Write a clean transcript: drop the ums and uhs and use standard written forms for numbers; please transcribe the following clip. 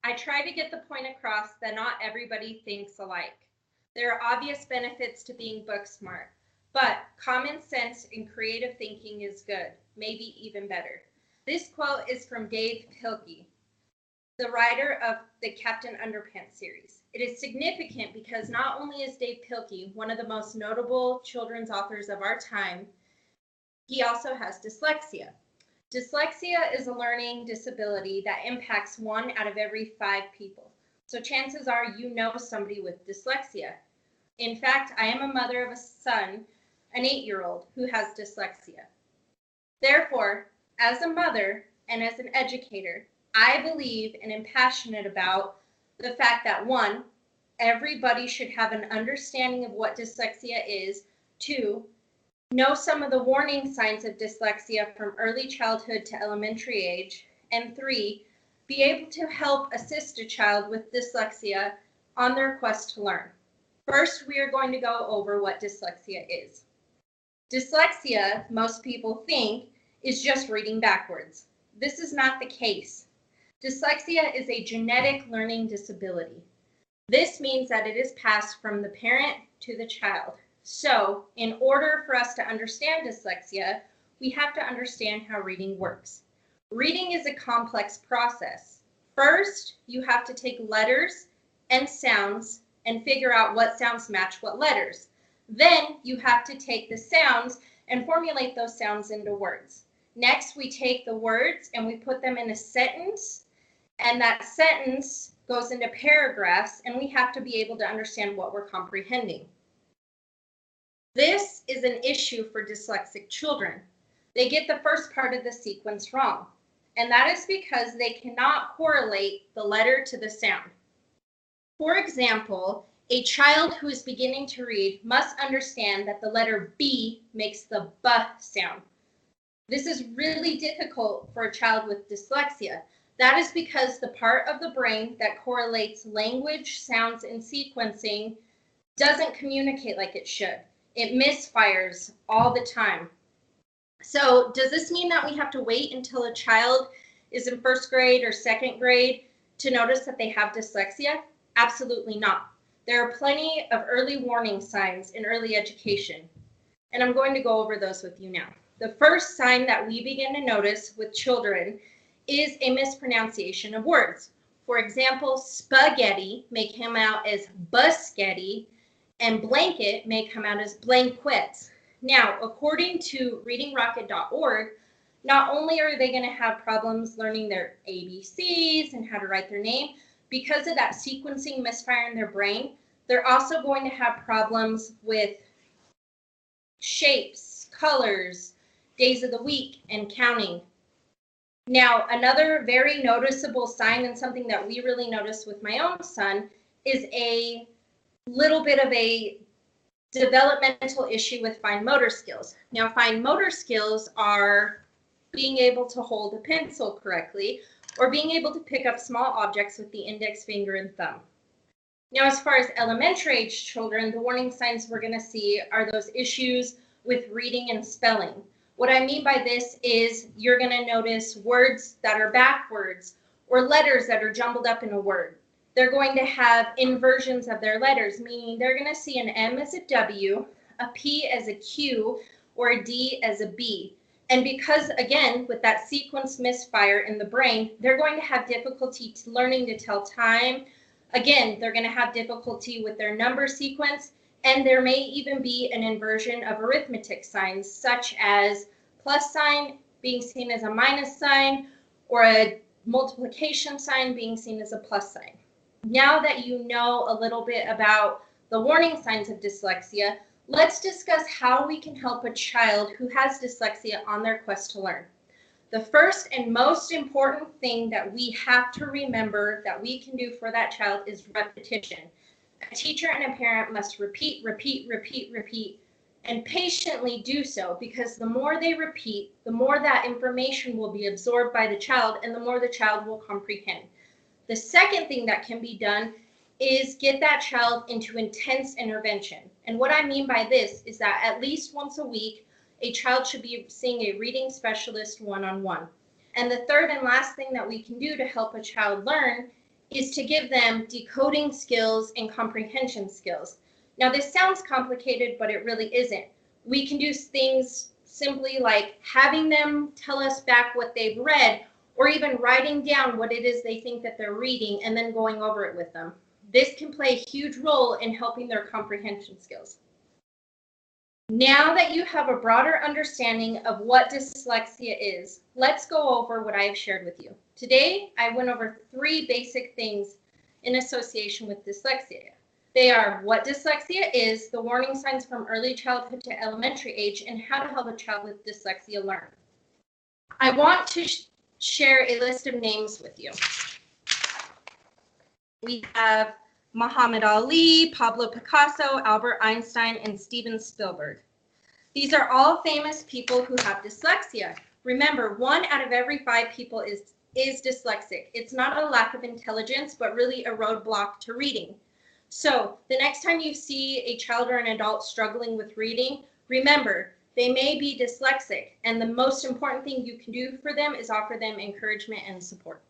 I try to get the point across that not everybody thinks alike. There are obvious benefits to being book smart, but common sense and creative thinking is good, maybe even better. This quote is from Dave Pilkey, the writer of the Captain Underpants series. It is significant because not only is Dave Pilkey one of the most notable children's authors of our time, he also has dyslexia. Dyslexia is a learning disability that impacts 1 out of every 5 people. So chances are you know somebody with dyslexia. In fact, I am a mother of a son, an 8-year-old, who has dyslexia. Therefore, as a mother and as an educator, I believe and am passionate about the fact that 1, everybody should have an understanding of what dyslexia is. 2, know some of the warning signs of dyslexia from early childhood to elementary age. And 3, be able to help assist a child with dyslexia on their quest to learn. First, we are going to go over what dyslexia is. Dyslexia, most people think, is just reading backwards. This is not the case. Dyslexia is a genetic learning disability. This means that it is passed from the parent to the child. So, in order for us to understand dyslexia, we have to understand how reading works. Reading is a complex process. First, you have to take letters and sounds and figure out what sounds match what letters. Then you have to take the sounds and formulate those sounds into words. Next, we take the words and we put them in a sentence, and that sentence goes into paragraphs, and we have to be able to understand what we're comprehending. This is an issue for dyslexic children. They get the first part of the sequence wrong, and that is because they cannot correlate the letter to the sound. For example, a child who is beginning to read must understand that the letter B makes the B sound. This is really difficult for a child with dyslexia. That is because the part of the brain that correlates language, sounds, and sequencing doesn't communicate like it should. It misfires all the time. So does this mean that we have to wait until a child is in first grade or second grade to notice that they have dyslexia? Absolutely not. There are plenty of early warning signs in early education, and I'm going to go over those with you now. The first sign that we begin to notice with children is a mispronunciation of words. For example, spaghetti may come out as busketty, and blanket may come out as blanquet. Now, according to readingrocket.org, not only are they going to have problems learning their ABCs and how to write their name, because of that sequencing misfire in their brain, they're also going to have problems with shapes, colors, days of the week, and counting. Now, another very noticeable sign, and something that we really noticed with my own son, is a little bit of a developmental issue with fine motor skills. Now, fine motor skills are being able to hold a pencil correctly, or being able to pick up small objects with the index finger and thumb. Now, as far as elementary age children, the warning signs we're going to see are those issues with reading and spelling. What I mean by this is you're going to notice words that are backwards or letters that are jumbled up in a word. They're going to have inversions of their letters, meaning they're going to see an M as a W, a P as a Q, or a D as a B. And because, again, with that sequence misfire in the brain, they're going to have difficulty learning to tell time. Again, they're going to have difficulty with their number sequence, and there may even be an inversion of arithmetic signs, such as plus sign being seen as a minus sign, or a multiplication sign being seen as a plus sign. Now that you know a little bit about the warning signs of dyslexia, let's discuss how we can help a child who has dyslexia on their quest to learn. The first and most important thing that we have to remember that we can do for that child is repetition. A teacher and a parent must repeat, and patiently do so, because the more they repeat, the more that information will be absorbed by the child, and the more the child will comprehend. The second thing that can be done is get that child into intense intervention. And what I mean by this is that at least once a week, a child should be seeing a reading specialist one-on-one. And the third and last thing that we can do to help a child learn is to give them decoding skills and comprehension skills. Now, this sounds complicated, but it really isn't. We can do things simply like having them tell us back what they've read, or even writing down what it is they think that they're reading and then going over it with them. This can play a huge role in helping their comprehension skills. Now that you have a broader understanding of what dyslexia is, let's go over what I have shared with you. Today, I went over 3 basic things in association with dyslexia. They are what dyslexia is, the warning signs from early childhood to elementary age, and how to help a child with dyslexia learn. I want to share a list of names with you. We have Muhammad Ali, Pablo Picasso, Albert Einstein, and Steven Spielberg. These are all famous people who have dyslexia. Remember, 1 out of every 5 people is dyslexic. It's not a lack of intelligence, but really a roadblock to reading. So the next time you see a child or an adult struggling with reading, remember, they may be dyslexic, and the most important thing you can do for them is offer them encouragement and support.